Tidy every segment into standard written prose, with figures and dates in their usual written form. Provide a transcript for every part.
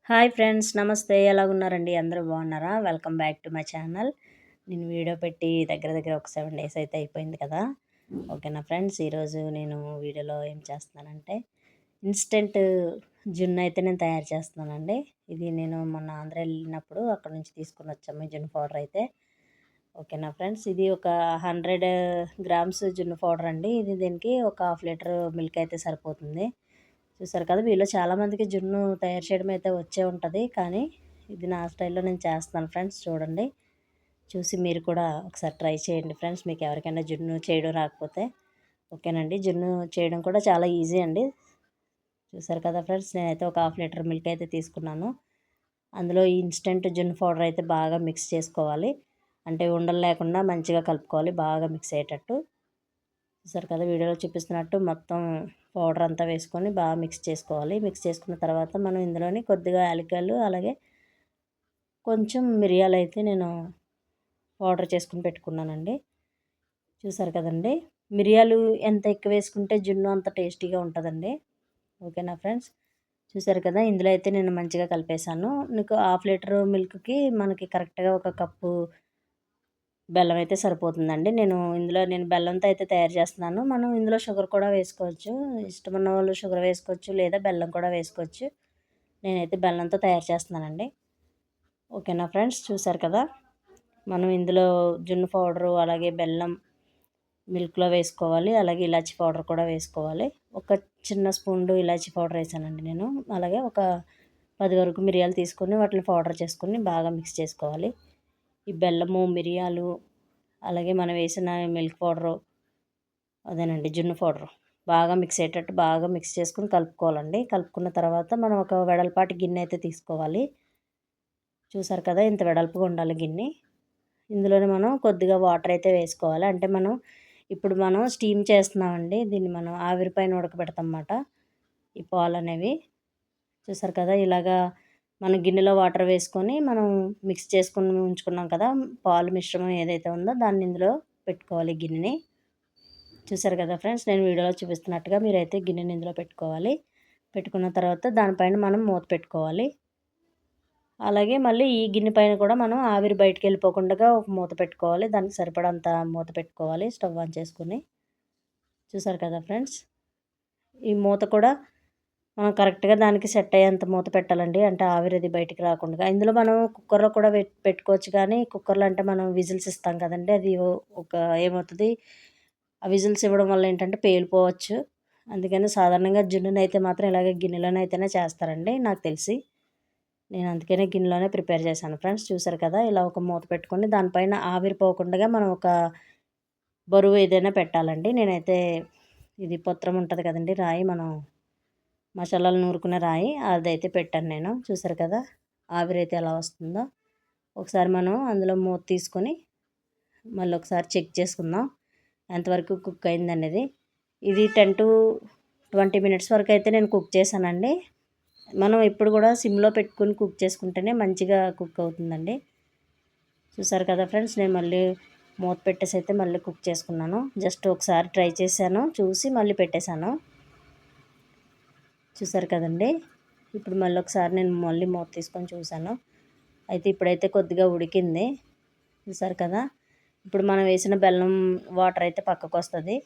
Hi friends, నమస్తే. ఎలాగున్నారండి? అందరూ బాగున్నారా? Welcome back to my channel. నేను వీడియో పెట్టి దగ్గర దగ్గర ఒక 7 డేస్ అయితే అయిపోయింది కదా. ఓకేనా ఫ్రెండ్స్, ఈరోజు నేను వీడియోలో ఏం చేస్తున్నానంటే ఇన్స్టెంట్ జున్ను అయితే నేను తయారు చేస్తున్నానండి. ఇది నేను మొన్న ఆంధ్ర వెళ్ళినప్పుడు అక్కడ నుంచి తీసుకుని వచ్చాము జున్ను పౌడర్ అయితే. ఓకేనా ఫ్రెండ్స్, ఇది ఒక 100 గ్రామ్స్ జున్ను పౌడర్ అండి. దీనికి ఒక హాఫ్ లీటర్ మిల్క్ అయితే సరిపోతుంది. చూసారు కదా, మీలో చాలామందికి జున్ను తయారు చేయడం అయితే వచ్చే ఉంటుంది, కానీ ఇది నా స్టైల్లో నేను చేస్తున్నాను ఫ్రెండ్స్. చూడండి, చూసి మీరు కూడా ఒకసారి ట్రై చేయండి ఫ్రెండ్స్, మీకు ఎవరికైనా జున్ను చేయడం రాకపోతే. ఓకేనండి, జున్ను చేయడం కూడా చాలా ఈజీ అండి. చూసారు కదా ఫ్రెండ్స్, నేనైతే ఒక హాఫ్ లీటర్ మిల్క్ అయితే తీసుకున్నాను. అందులో ఈ ఇన్స్టెంట్ జున్ను పౌడర్ అయితే బాగా మిక్స్ చేసుకోవాలి. అంటే ఉండలు లేకుండా మంచిగా కలుపుకోవాలి, బాగా మిక్స్ అయ్యేటట్టు. చూసారు కదా, వీడియోలో చూపిస్తున్నట్టు మొత్తం పౌడర్ అంతా వేసుకొని బాగా మిక్స్ చేసుకోవాలి. మిక్స్ చేసుకున్న తర్వాత మనం ఇందులోని కొద్దిగా యాలకులు, అలాగే కొంచెం మిరియాలు అయితే నేను పౌడర్ చేసుకుని పెట్టుకున్నానండి. చూసారు కదండి, మిరియాలు ఎంత ఎక్కువ వేసుకుంటే జున్ను అంత టేస్టీగా ఉంటుందండి. ఓకేనా ఫ్రెండ్స్, చూసారు కదా, ఇందులో అయితే నేను మంచిగా కలిపేశాను. నీకు హాఫ్ లీటర్ మిల్క్కి మనకి కరెక్ట్గా ఒక కప్పు బెల్లం అయితే సరిపోతుందండి. నేను బెల్లంతో అయితే తయారు చేస్తున్నాను. మనం ఇందులో షుగర్ కూడా వేసుకోవచ్చు. ఇష్టమున్న వాళ్ళు షుగర్ వేసుకోవచ్చు, లేదా బెల్లం కూడా వేసుకోవచ్చు. నేనైతే బెల్లంతో తయారు చేస్తున్నానండి. ఓకేనా ఫ్రెండ్స్, చూసారు కదా, మనం ఇందులో జున్ను పౌడరు, అలాగే బెల్లం మిల్క్లో వేసుకోవాలి. అలాగే ఇలాచీ పౌడర్ కూడా వేసుకోవాలి. ఒక చిన్న స్పూన్ ఇలాచీ పౌడర్ వేసానండి నేను. అలాగే ఒక 10 వరకు మిరియాలు తీసుకొని వాటిని పౌడర్ చేసుకొని బాగా మిక్స్ చేసుకోవాలి. ఈ బెల్లము, మిరియాలు, అలాగే మనం వేసిన మిల్క్ పౌడరు, అదేనండి జున్ను పౌడరు, బాగా మిక్స్ అయ్యేటట్టు బాగా మిక్స్ చేసుకుని కలుపుకోవాలండి. కలుపుకున్న తర్వాత మనం ఒక వెడల్పాటి గిన్నె అయితే తీసుకోవాలి. చూసారు కదా, ఇంత వెడల్పుగా ఉండాలి గిన్నె. ఇందులోనే మనం కొద్దిగా వాటర్ అయితే వేసుకోవాలి. అంటే ఇప్పుడు మనం స్టీమ్ చేస్తున్నామండి, దీన్ని మనం ఆవిరి పైన ఉడకబెడతాం అన్నమాట ఈ పాలు అనేవి. చూసారు కదా, ఇలాగా మన గిన్నెలో వాటర్ వేసుకొని మనం మిక్స్ చేసుకుని ఉంచుకున్నాం కదా పాలు మిశ్రమం ఏదైతే ఉందో దాన్ని ఇందులో పెట్టుకోవాలి గిన్నెని. చూసారు కదా ఫ్రెండ్స్, నేను వీడియోలో చూపిస్తున్నట్టుగా మీరైతే గిన్నెని ఇందులో పెట్టుకోవాలి. పెట్టుకున్న తర్వాత దానిపైన మనం మూత పెట్టుకోవాలి. అలాగే మళ్ళీ ఈ గిన్నె పైన కూడా మనం ఆవిరి బయటకు వెళ్ళిపోకుండా ఒక మూత పెట్టుకోవాలి. దానికి సరిపడంత మూత పెట్టుకోవాలి స్టవ్ ఆన్ చేసుకుని. చూసారు కదా ఫ్రెండ్స్, ఈ మూత కూడా మనం కరెక్ట్గా దానికి సెట్ అయ్యేంత మూత పెట్టాలండి. అంటే ఆవిరి బయటికి రాకుండా. ఇందులో మనం కుక్కర్లో కూడా పెట్టుకోవచ్చు, కానీ కుక్కర్లో అంటే మనం విజిల్స్ ఇస్తాం కదండి, అది ఒక ఏమవుతుంది, ఆ విజిల్స్ ఇవ్వడం వల్ల ఏంటంటే పేలిపోవచ్చు. అందుకని సాధారణంగా జున్నునైతే మాత్రం ఇలాగే గిన్నెలోనైతేనే చేస్తారండి నాకు తెలిసి. నేను అందుకనే గిన్నెలోనే ప్రిపేర్ చేశాను ఫ్రెండ్స్. చూసారు కదా, ఇలా ఒక మూత పెట్టుకొని దానిపైన ఆవిరిపోకుండా మనం ఒక బరువు ఏదైనా పెట్టాలండి. నేనైతే ఇది పొత్రం ఉంటుంది కదండి, రాయి, మనం మసాలాలు నూరుకునే రాయి, అదైతే పెట్టాను నేను. చూసారు కదా, ఆవిరైతే ఎలా వస్తుందో. ఒకసారి మనం అందులో మూత తీసుకొని మళ్ళీ ఒకసారి చెక్ చేసుకుందాం ఎంతవరకు కుక్ అయిందనేది. ఇది 10 to 20 మినిట్స్ వరకు అయితే నేను కుక్ చేశానండి. మనం ఇప్పుడు కూడా సిమ్లో పెట్టుకుని కుక్ చేసుకుంటేనే మంచిగా కుక్ అవుతుందండి. చూసారు కదా ఫ్రెండ్స్, నేను మళ్ళీ మూత పెట్టేసి అయితే మళ్ళీ కుక్ చేసుకున్నాను. జస్ట్ ఒకసారి ట్రై చేశాను, చూసి మళ్ళీ పెట్టేశాను. చూసారు కదండి, ఇప్పుడు మళ్ళీ ఒకసారి నేను మళ్ళీ మూత తీసుకొని చూశాను. అయితే ఇప్పుడైతే కొద్దిగా ఉడికింది. చూసారు కదా, ఇప్పుడు మనం వేసిన బెల్లం వాటర్ అయితే పక్కకు వస్తుంది.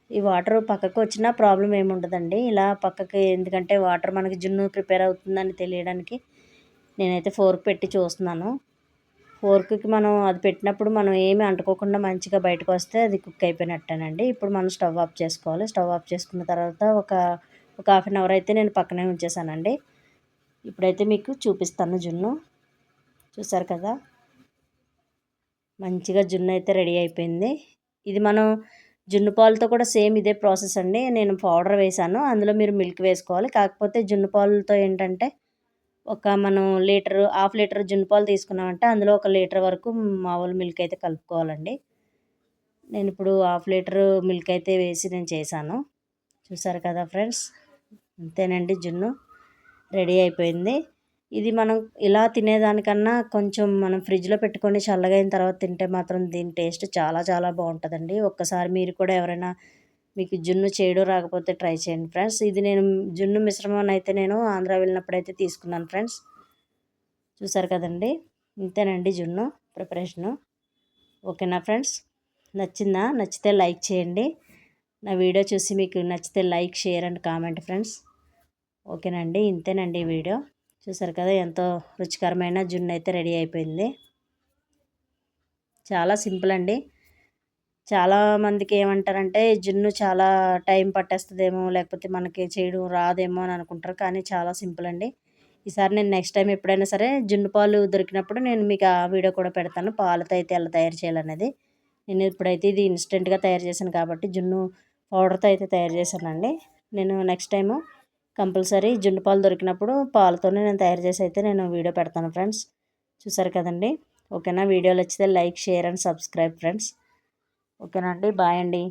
ఈ వాటర్ పక్కకు వచ్చినా ప్రాబ్లం ఏముండదండి. ఇలా పక్కకి, ఎందుకంటే వాటర్ మనకి జున్ను ప్రిపేర్ అవుతుందని తెలియడానికి నేనైతే ఫోర్క్ పెట్టి చూస్తున్నాను. ఫోర్క్కి మనం అది పెట్టినప్పుడు మనం ఏమి అంటుకోకుండా మంచిగా బయటకు వస్తే అది కుక్ అయిపోయినట్టేనండి. ఇప్పుడు మనం స్టవ్ ఆఫ్ చేసుకోవాలి. స్టవ్ ఆఫ్ చేసుకున్న తర్వాత ఒక హాఫ్ అన్ అవర్ అయితే నేను పక్కనే ఉంచేసానండి. ఇప్పుడైతే మీకు చూపిస్తాను జున్ను. చూసారు కదా, మంచిగా జున్ను అయితే రెడీ అయిపోయింది. ఇది మనం జున్ను పాలతో కూడా సేమ్ ఇదే ప్రాసెస్ అండి. నేను పౌడర్ వేసాను, అందులో మీరు మిల్క్ వేసుకోవాలి. కాకపోతే జున్ను పాలతో ఏంటంటే మనం హాఫ్ లీటర్ జున్ను పాలు తీసుకున్నామంటే అందులో 1 లీటర్ వరకు మామూలు మిల్క్ అయితే కలుపుకోవాలండి. నేను ఇప్పుడు హాఫ్ లీటర్ మిల్క్ అయితే వేసి నేను చేశాను. చూసారు కదా ఫ్రెండ్స్, అంతేనండి, జున్ను రెడీ అయిపోయింది. ఇది మనం ఇలా తినేదానికన్నా కొంచెం మనం ఫ్రిడ్జ్లో పెట్టుకొని చల్లగా అయిన తర్వాత తింటే మాత్రం దీని టేస్ట్ చాలా చాలా బాగుంటుందండి. ఒక్కసారి మీరు కూడా ఎవరైనా మీకు జున్ను చేయడం రాకపోతే ట్రై చేయండి ఫ్రెండ్స్. ఇది నేను జున్ను మిశ్రమం అయితే నేను ఆంధ్ర వెళ్ళినప్పుడైతే తీసుకున్నాను ఫ్రెండ్స్. చూసారు కదండి, ఇంతేనండి జున్ను ప్రిపరేషను. ఓకేనా ఫ్రెండ్స్, నచ్చిందా? నచ్చితే లైక్ చేయండి. నా వీడియో చూసి మీకు నచ్చితే like, share and comment friends. ఓకేనండి, ఇంతేనండి వీడియో. చూసారు కదా, ఎంతో రుచికరమైన జున్ను అయితే రెడీ అయిపోయింది. చాలా సింపుల్ అండి. చాలామందికి ఏమంటారంటే జున్ను చాలా టైం పట్టేస్తుందేమో, లేకపోతే మనకి చేయడం రాదేమో అని అనుకుంటారు. కానీ చాలా సింపుల్ అండి. ఈసారి నేను నెక్స్ట్ టైం ఎప్పుడైనా సరే జున్ను పాలు దొరికినప్పుడు నేను మీకు ఆ వీడియో కూడా పెడతాను, పాలతో అయితే ఎలా తయారు చేయాలనేది. నేను ఇప్పుడైతే ఇది ఇన్స్టెంట్గా తయారు చేశాను కాబట్టి జున్ను పౌడర్తో అయితే తయారు చేశానండి. నేను నెక్స్ట్ టైము కంపల్సరీ జున్ను పాలు దొరికినప్పుడు పాలతోనే నేను తయారు చేసి అయితే నేను వీడియో పెడతాను ఫ్రెండ్స్. చూసారు కదండి. ఓకేనా, వీడియోలు వచ్చితే like, share and subscribe friends. ఓకేనండి, బాయ్ అండి.